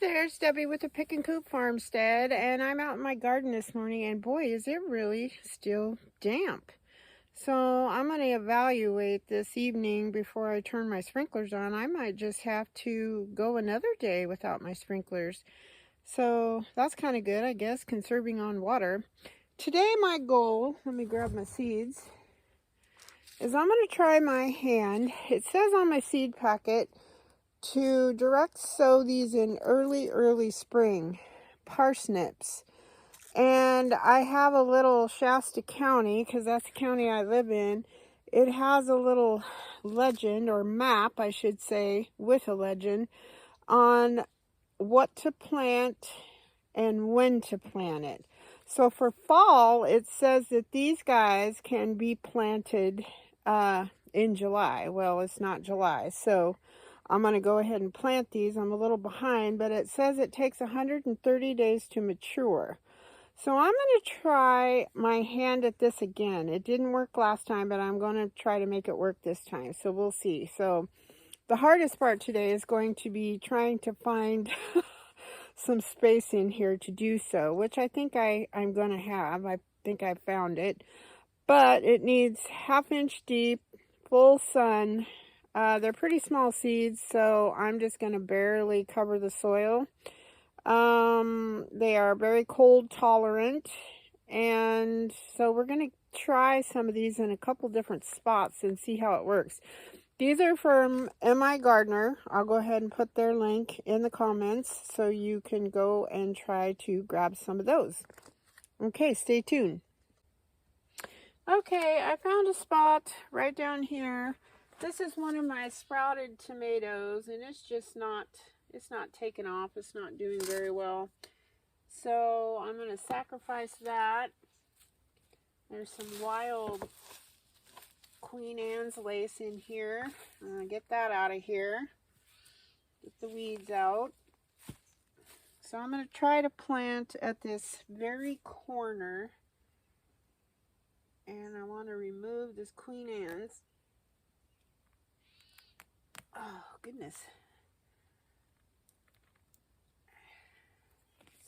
there, it's Debbie with the Pickin Coop Farmstead, and I'm out in my garden this morning, and boy, is it really still damp. So I'm going to evaluate this evening before I turn my sprinklers on. I might just have to go another day without my sprinklers. So that's kind of good, I guess, conserving on water. Today my goal, let me grab my seeds, is I'm going to try my hand. It says on my seed packet to direct sow these in early spring parsnips. And I have a little Shasta County, because that's the county I live in. It has a little legend, or map I should say, with a legend on what to plant and when to plant it. So for fall, it says that these guys can be planted in July. Well, it's not July, so I'm going to go ahead and plant these. I'm a little behind, but it says it takes 130 days to mature. So I'm going to try my hand at this again. It didn't work last time, but I'm going to try to make it work this time. So we'll see. So the hardest part today is going to be trying to find some space in here to do so, which I think I'm going to have. I think I found it. But it needs 1/2 inch deep, full sun. They're pretty small seeds, so I'm just going to barely cover the soil. They are very cold tolerant, and so we're going to try some of these in a couple different spots and see how it works. These are from M.I. Gardener. I'll go ahead and put their link in the comments so you can go and try to grab some of those. Okay, stay tuned. Okay, I found a spot right down here. This is one of my sprouted tomatoes, and it's not taking off. It's not doing very well. So I'm going to sacrifice that. There's some wild Queen Anne's lace in here. I'm going to get that out of here. Get the weeds out. So I'm going to try to plant at this very corner. And I want to remove this Queen Anne's. Oh, goodness.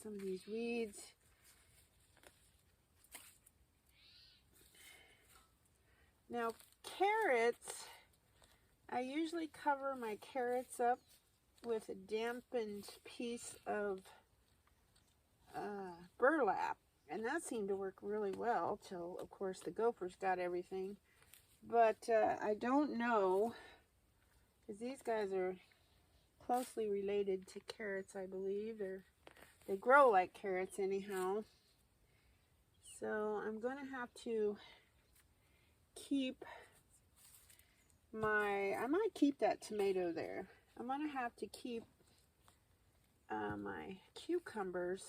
Some of these weeds. Now, carrots, I usually cover my carrots up with a dampened piece of burlap. And that seemed to work really well till, of course, the gophers got everything. But I don't know, because these guys are closely related to carrots, I believe. They grow like carrots anyhow. So I'm going to have to keep I might keep that tomato there. I'm going to have to keep my cucumbers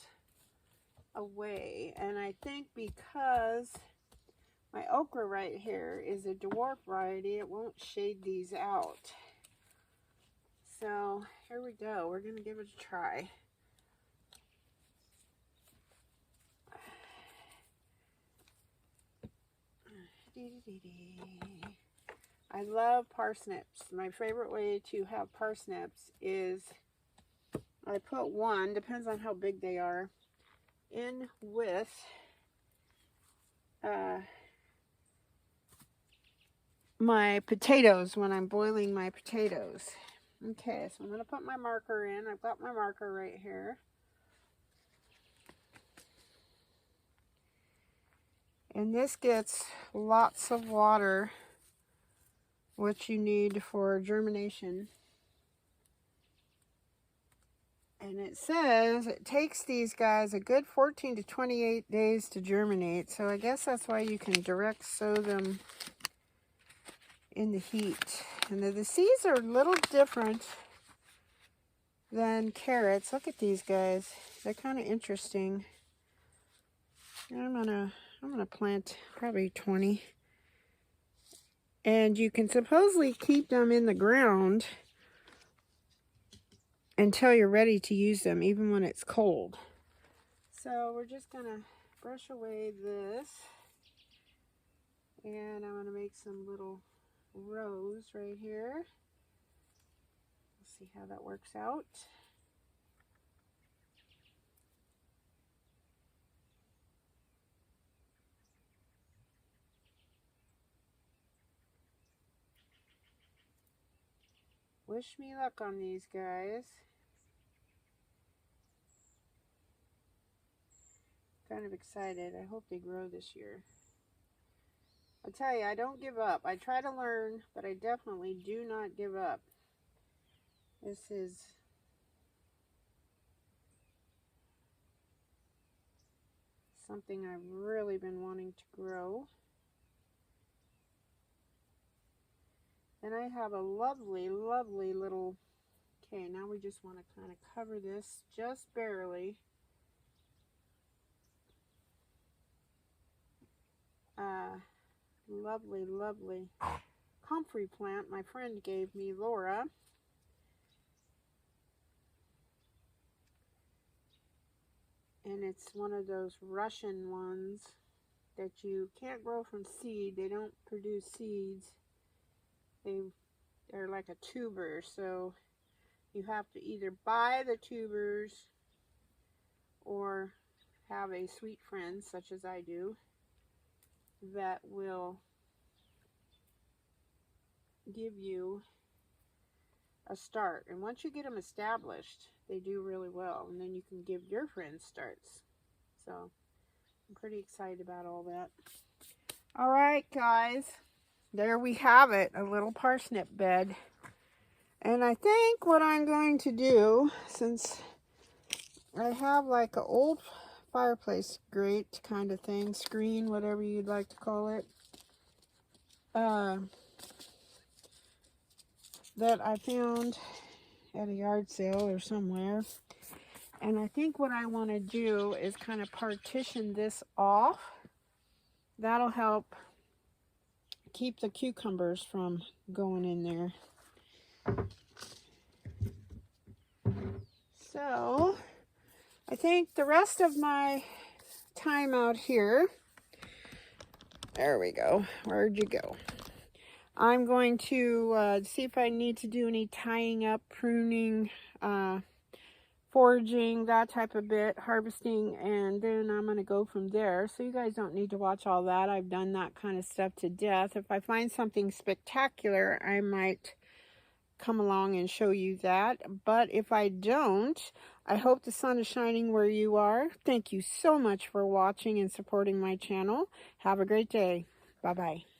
away. And I think because my okra right here is a dwarf variety, it won't shade these out. So here we go. We're going to give it a try. I love parsnips. My favorite way to have parsnips is I put one, depends on how big they are, in with my potatoes when I'm boiling my potatoes. Okay, so I'm going to put my marker in. I've got my marker right here. And this gets lots of water, which you need for germination. And it says it takes these guys a good 14 to 28 days to germinate. So I guess that's why you can direct sow them in the heat. And the seeds are a little different than carrots. Look at these guys. They're kind of interesting. I'm gonna plant probably 20. And you can supposedly keep them in the ground until you're ready to use them, even when it's cold. So we're just gonna brush away this, and I'm gonna make some little rows right here. Let's see how that works out. Wish me luck on these guys. Kind of excited. I hope they grow this year. I'll tell you, I don't give up. I try to learn, but I definitely do not give up. This is something I've really been wanting to grow. And I have a lovely, lovely little... Okay, now we just want to kind of cover this just barely. Lovely, lovely comfrey plant my friend gave me, Laura. And it's one of those Russian ones that you can't grow from seed. They don't produce seeds. They're like a tuber, so you have to either buy the tubers or have a sweet friend, such as I do, that will give you a start. And once you get them established, they do really well, and then you can give your friends starts. So I'm pretty excited about all that. All right, guys, there we have it, a little parsnip bed. And I think what I'm going to do, since I have like an old fireplace grate kind of thing, screen, whatever you'd like to call it, that I found at a yard sale or somewhere. And I think what I want to do is kind of partition this off. That'll help keep the cucumbers from going in there. So I think the rest of my time out here, there we go, where'd you go? I'm going to see if I need to do any tying up, pruning, foraging, that type of bit, harvesting, and then I'm going to go from there. So you guys don't need to watch all that. I've done that kind of stuff to death. If I find something spectacular, I might come along and show you that. But if I don't, I hope the sun is shining where you are. Thank you so much for watching and supporting my channel. Have a great day. Bye-bye.